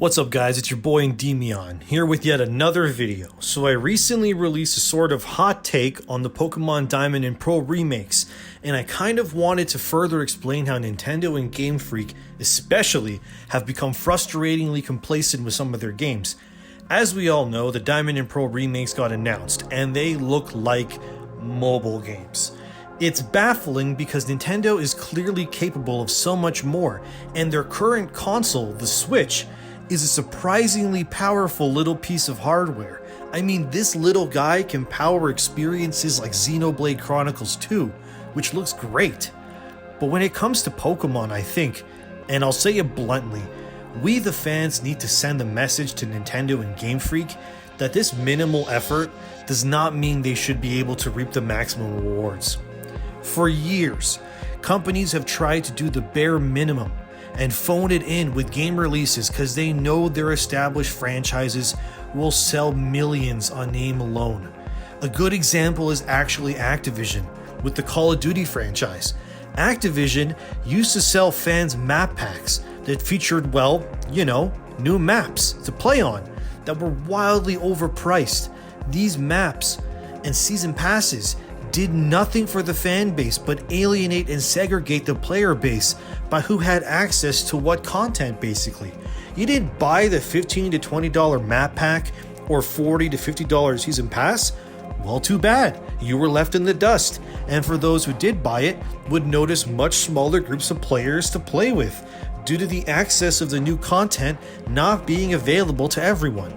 What's up guys, it's your boy Endymion, here with yet another video. So I recently released a sort of hot take on the Pokemon Diamond and Pearl remakes, and I kind of wanted to further explain how Nintendo and Game Freak especially have become frustratingly complacent with some of their games. As we all know, the Diamond and Pearl remakes got announced, and they look like mobile games. It's baffling because Nintendo is clearly capable of so much more, and their current console, the Switch, is a surprisingly powerful little piece of hardware. I mean, this little guy can power experiences like Xenoblade Chronicles 2, which looks great. But when it comes to Pokemon, I think, and I'll say it bluntly, we the fans need to send a message to Nintendo and Game Freak that this minimal effort does not mean they should be able to reap the maximum rewards. For years, companies have tried to do the bare minimum and phone it in with game releases because they know their established franchises will sell millions on name alone. A good example is actually Activision with the Call of Duty franchise. Activision used to sell fans map packs that featured, well, new maps to play on that were wildly overpriced. These maps and season passes did nothing for the fan base but alienate and segregate the player base by who had access to what content basically. You didn't buy the $15 to $20 map pack or $40 to $50 season pass? Well, too bad. You were left in the dust. And for those who did buy it, would notice much smaller groups of players to play with due to the access of the new content not being available to everyone.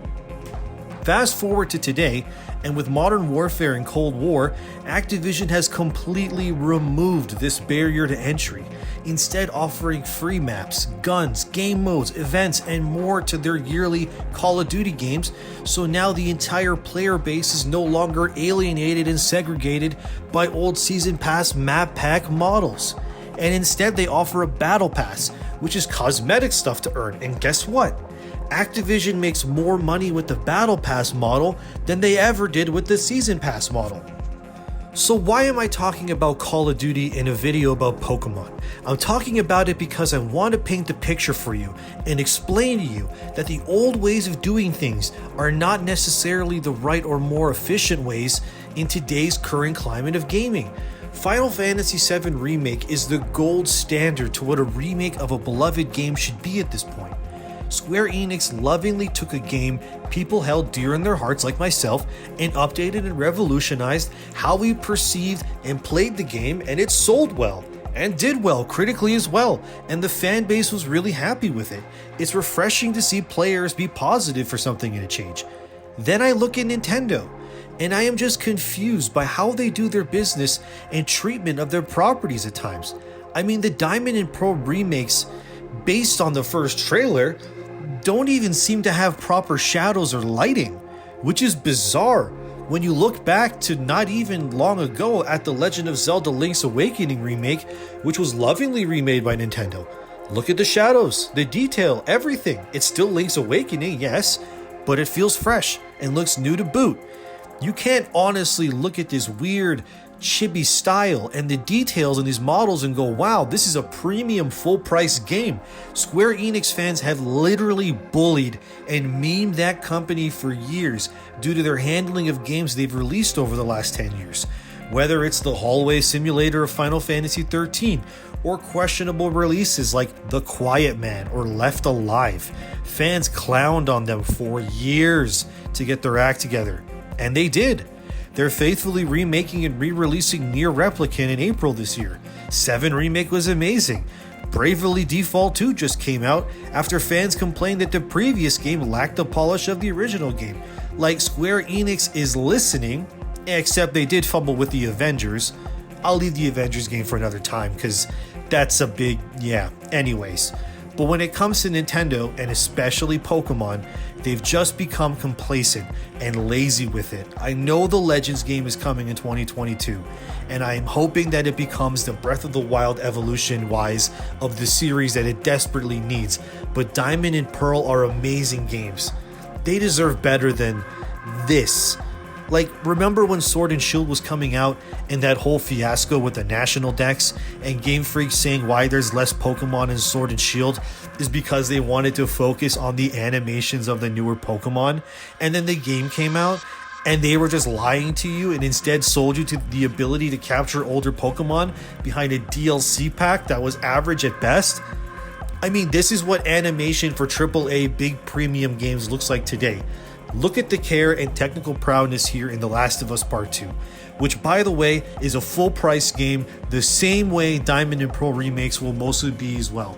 Fast forward to today, and with Modern Warfare and Cold War, Activision has completely removed this barrier to entry, instead offering free maps, guns, game modes, events, and more to their yearly Call of Duty games, so now the entire player base is no longer alienated and segregated by old Season Pass map pack models. And instead they offer a Battle Pass, which is cosmetic stuff to earn, and guess what? Activision makes more money with the Battle Pass model than they ever did with the Season Pass model. So why am I talking about Call of Duty in a video about Pokemon? I'm talking about it because I want to paint the picture for you and explain to you that the old ways of doing things are not necessarily the right or more efficient ways in today's current climate of gaming. Final Fantasy VII Remake is the gold standard to what a remake of a beloved game should be at this point. Square Enix lovingly took a game people held dear in their hearts like myself and updated and revolutionized how we perceived and played the game, and it sold well and did well critically as well, and the fan base was really happy with it. It's refreshing to see players be positive for something in a change. Then I look at Nintendo, and I am just confused by how they do their business and treatment of their properties at times. I mean, the Diamond and Pearl remakes, based on the first trailer, don't even seem to have proper shadows or lighting, which is bizarre when you look back to not even long ago at the Legend of Zelda Link's Awakening remake, which was lovingly remade by Nintendo. Look at the shadows, the detail, everything. It's still Link's Awakening, yes, but it feels fresh and looks new to boot. You can't honestly look at this weird chibi style and the details in these models and go, wow, this is a premium full price game. Square Enix fans have literally bullied and memed that company for years due to their handling of games they've released over the last 10 years. Whether it's the hallway simulator of Final Fantasy XIII or questionable releases like The Quiet Man or Left Alive, fans clowned on them for years to get their act together. And they did. They're faithfully remaking and re-releasing Nier Replicant in April this year. 7 Remake was amazing. Bravely Default 2 just came out after fans complained that the previous game lacked the polish of the original game. Like, Square Enix is listening, except they did fumble with the Avengers. I'll leave the Avengers game for another time because that's a big, anyways. But when it comes to Nintendo, and especially Pokemon, they've just become complacent and lazy with it. I know the Legends game is coming in 2022, and I am hoping that it becomes the Breath of the Wild evolution-wise of the series that it desperately needs. But Diamond and Pearl are amazing games. They deserve better than this. Like, remember when Sword and Shield was coming out and that whole fiasco with the national decks and Game Freak saying why there's less Pokemon in Sword and Shield is because they wanted to focus on the animations of the newer Pokemon, and then the game came out and they were just lying to you and instead sold you to the ability to capture older Pokemon behind a DLC pack that was average at best? I mean, this is what animation for AAA big premium games looks like today. Look at the care and technical prowess here in The Last of Us Part 2, which, by the way, is a full price game the same way Diamond and Pearl remakes will mostly be as well.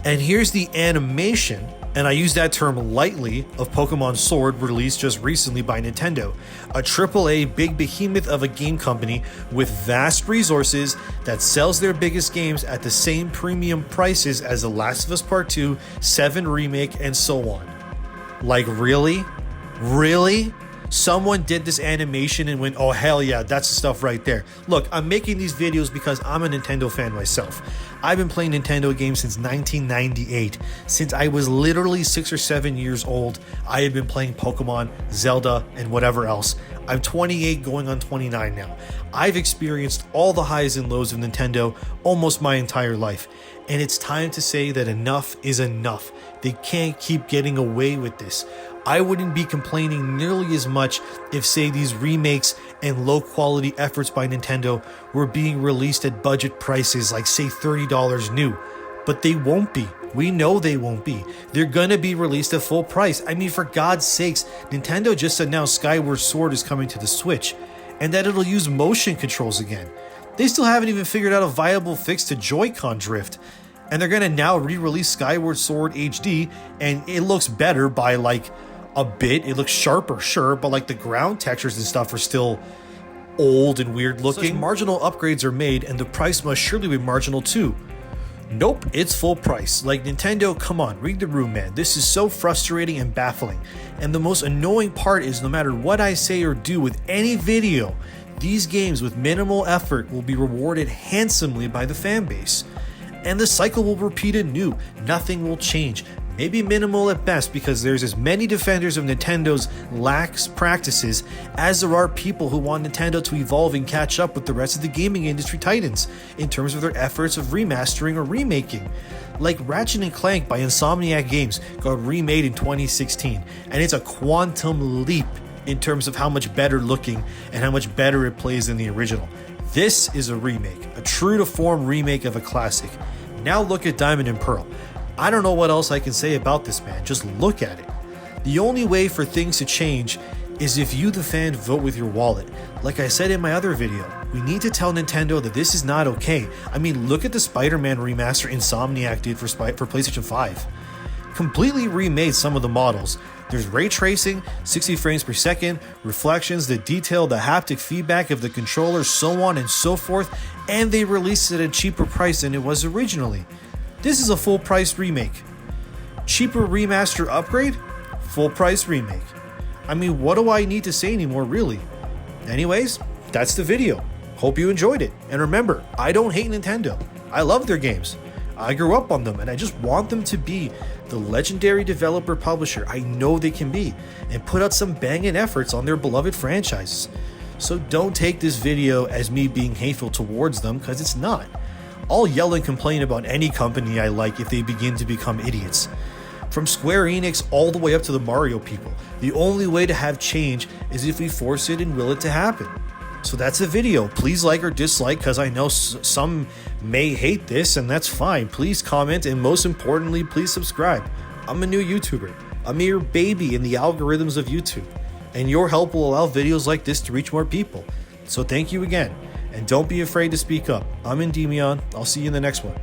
And here's the animation, and I use that term lightly, of Pokemon Sword, released just recently by Nintendo, a AAA big behemoth of a game company with vast resources that sells their biggest games at the same premium prices as The Last of Us Part 2, 7 Remake, and so on. Like, really? Really? Someone did this animation and went, oh hell yeah, that's the stuff right there. Look, I'm making these videos because I'm a Nintendo fan myself. I've been playing Nintendo games since 1998. Since I was literally 6 or 7 years old, I have been playing Pokemon, Zelda, and whatever else. I'm 28 going on 29 now. I've experienced all the highs and lows of Nintendo almost my entire life. And it's time to say that enough is enough. They can't keep getting away with this. I wouldn't be complaining nearly as much if, say, these remakes and low quality efforts by Nintendo were being released at budget prices like, say, $30 new. But they won't be. We know they won't be. They're gonna be released at full price. I mean, for God's sakes, Nintendo just announced Skyward Sword is coming to the Switch, and that it'll use motion controls again. They still haven't even figured out a viable fix to Joy-Con drift. And they're gonna now re-release Skyward Sword HD, and it looks better by like a bit. It looks sharper, sure, but like the ground textures and stuff are still old and weird looking. Such marginal upgrades are made, and the price must surely be marginal too. Nope, it's full price. Like, Nintendo, come on, read the room, man. This is so frustrating and baffling. And the most annoying part is no matter what I say or do with any video, these games with minimal effort will be rewarded handsomely by the fan base. And the cycle will repeat anew. Nothing will change. Maybe minimal at best, because there's as many defenders of Nintendo's lax practices as there are people who want Nintendo to evolve and catch up with the rest of the gaming industry titans in terms of their efforts of remastering or remaking. Like Ratchet Clank by Insomniac Games got remade in 2016, and it's a quantum leap in terms of how much better looking and how much better it plays than the original. This is a remake, a true-to-form remake of a classic. Now look at Diamond and Pearl. I don't know what else I can say about this, man. Just look at it. The only way for things to change is if you, the fan, vote with your wallet. Like I said in my other video, we need to tell Nintendo that this is not okay. I mean, look at the Spider-Man remaster Insomniac did for PlayStation 5. Completely remade some of the models. There's ray tracing, 60 frames per second, reflections, the detail, the haptic feedback of the controller, so on and so forth, and they released it at a cheaper price than it was originally. This is a full price remake. Cheaper remaster upgrade? Full price remake. I mean, what do I need to say anymore, really? Anyways, that's the video. Hope you enjoyed it. And remember, I don't hate Nintendo. I love their games. I grew up on them, and I just want them to be the legendary developer publisher I know they can be, and put out some banging efforts on their beloved franchises. So don't take this video as me being hateful towards them, because it's not. I'll yell and complain about any company I like if they begin to become idiots. From Square Enix all the way up to the Mario people, the only way to have change is if we force it and will it to happen. So that's the video. Please like or dislike, because I know some may hate this, and that's fine. Please comment, and most importantly, please subscribe. I'm a new YouTuber. I'm a mere baby in the algorithms of YouTube, and your help will allow videos like this to reach more people. So thank you again, and don't be afraid to speak up. I'm Endymion. I'll see you in the next one.